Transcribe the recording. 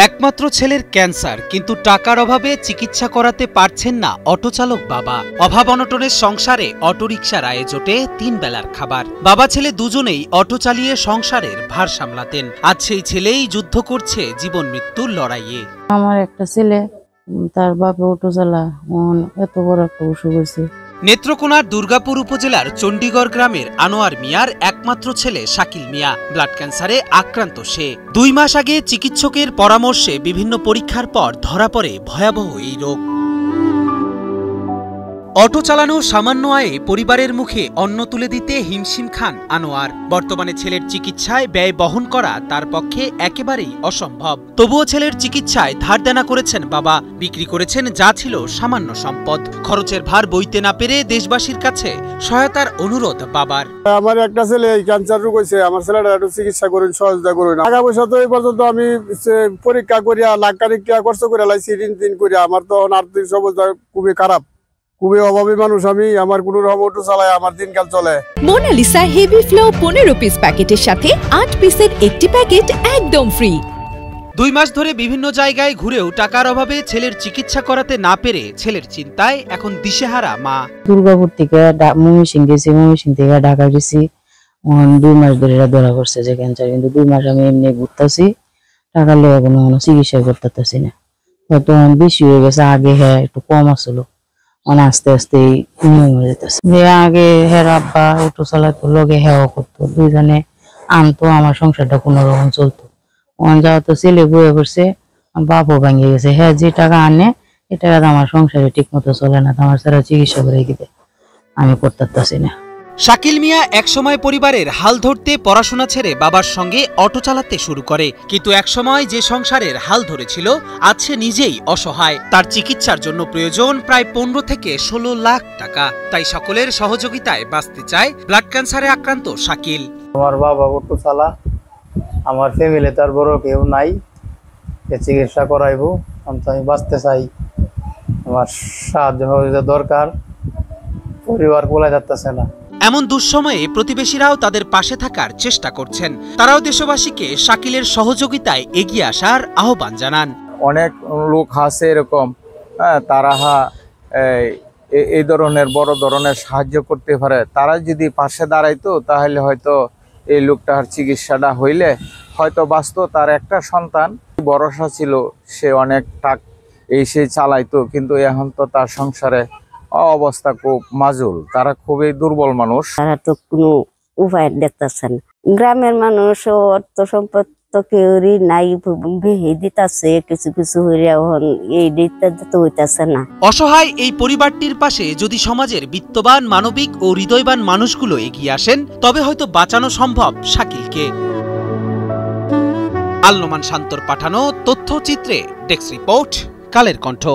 একমাত্র ছেলের ক্যান্সার, কিন্তু টাকার অভাবে চিকিৎসা করাতে পারছেন না অটোচালক বাবা। অভাব অনটনের সংসারে অটোরিকশার আয়ে জোটে 3 বেলার খাবার। বাবা ছেলে দুজনেই অটো চালিয়ে সংসারের ভার সামলাতেন। আজ সেই ছেলেই যুদ্ধ করছে জীবন মৃত্যুর লড়াইয়ে। আমার একটা ছেলে, তার বাবা অটো চালা, এত বড় একটা অসুখ হয়েছে। নেত্রকোনার দুর্গাপুর উপজেলার চণ্ডীগড় গ্রামের আনোয়ার মিয়ার একমাত্র ছেলে শাকিল মিয়া ব্লাড ক্যান্সারে আক্রান্ত। সে 2 মাস আগে চিকিৎসকের পরামর্শে বিভিন্ন পরীক্ষার পর ধরা পড়ে ভয়াবহ এই রোগ। অটো চালানো সামান্য আয়ে পরিবারের মুখে অন্ন তুলে দিতে হিমশিম খান আনোয়ার। বর্তমানে ছেলের চিকিৎসায় ব্যয় বহন করা তার পক্ষে একেবারেই অসম্ভব। তবুও ছেলের চিকিৎসায় ধার দেনা করেছেন বাবা, বিক্রি করেছেন যা ছিল সামান্য সম্পদ। খরচের ভার বইতে না পেরে দেশবাসীর কাছে সহায়তার অনুরোধ বাবার। আমার একটা ছেলে ক্যান্সার রোগ হয়েছে, আমার ছেলেটা একটু চিকিৎসা করুন, সহযোগিতা করুন। টাকা পয়সা তো এই পর্যন্ত আমি পরীক্ষা করিয়া লাখ খানিক টাকা খরচ করে লাইছি, ঋণ করিয়া। আমার তো আর্থিক অবস্থা খুবই খারাপ, খুবই অভাবী মানুষ আমি। আমার কোনো রকম অটো চালায় আমার দিনকাল চলে। মোনালিসা হেভি ফ্লো 15 পিস প্যাকেটের সাথে 8 পিসের একটি প্যাকেট একদম ফ্রি। 2 মাস ধরে বিভিন্ন জায়গায় ঘুরেও টাকার অভাবে ছেলের চিকিৎসা করাতে না পেরে ছেলের চিন্তায় এখন দিশেহারা মা। দুর্গাপুর থেকে ময়মনসিংহ গেছি, ময়মনসিংহ থেকে ঢাকা গেছি। 2 মাস ধরে এরা ধরা করছে যে ক্যান্সার, কিন্তু 2 মাস আমি এমনি ঘুরতেছি, টাকা লেগে কোনো চিকিৎসা করতেছি না। হয়তো বেশি হয়ে গেছে, আগে হ্যাঁ একটু কম আসলো, আস্তে আস্তে যে আগে হের আব্বা অটো চালাতো, লগে হেও করতো, দুইজনে আনতো, আমার সংসারটা কোনো রকম চলতো। যাওয়া তো ছেলে বয়ে করছে, বাপও ভাঙিয়ে গেছে। হ্যাঁ যে টাকা আনে এ টাকা আমার সংসারে ঠিক মতো চলে না, আমার সারা চিকিৎসা করে দিতে আমি করতেছি না। শাকিল মিয়া একসময় পরিবারের হাল ধরতে পড়াশোনা ছেড়ে বাবার সঙ্গে অটো চালাতে শুরু করে, কিন্তু একসময় যে সংসারের হাল ধরেছিল আজ সে নিজেই অসহায়। তার চিকিৎসার জন্য প্রয়োজন প্রায় 15 থেকে 16 লাখ টাকা। তাই সকলের সহযোগিতায় বাঁচতে চায় ব্লাড ক্যান্সারে আক্রান্ত শাকিল। আমার বাবা অটো চালা, আমার ফ্যামিলি তার বড় কেউ নাই, চিকিৎসা করাইবো। আমি বাঁচতে চাই, আমার সাহায্য দরকার, পরিবার কোলায় যাচ্ছে না। এমন দুঃসময়ে প্রতিবেশীরাও তাদের পাশে থাকার চেষ্টা করছেন। তারাও দেশবাসীকে শাকিলের সহযোগিতায় এগিয়ে আসার আহ্বান জানান। অনেক লোক আছে এরকম, তারা এই ধরনের বড় ধরনের সাহায্য করতে পারে। তারা যদি পাশে দাঁড়াইতো তাহলে হয়তো এই লোকটার চিকিৎসাটা হইলে হয়তো বাঁচতো। তার একটা সন্তান ভরসা ছিল, সে অনেক টাকা সে চালাইতো, কিন্তু এখন তো তার সংসারে অবস্থা খুব মাজুল। তারা খুবই দুর্বল মানুষ, তারা তো কোনো উপায় দেখতেছেন। গ্রামের মানুষ অর্থ সম্পদ তো কেউই নাই, দিতেছে কিছু কিছু এই দিতে হইতেছে না। অসহায় এই পরিবারটির পাশে যদি সমাজের বিত্তবান, মানবিক ও হৃদয়বান মানুষগুলো এগিয়ে আসেন, তবে হয়তো বাঁচানো সম্ভব শাকিলকে। আল নোমান শান্তর পাঠানো তথ্যচিত্রে ডেস্ক রিপোর্ট, কালের কণ্ঠ।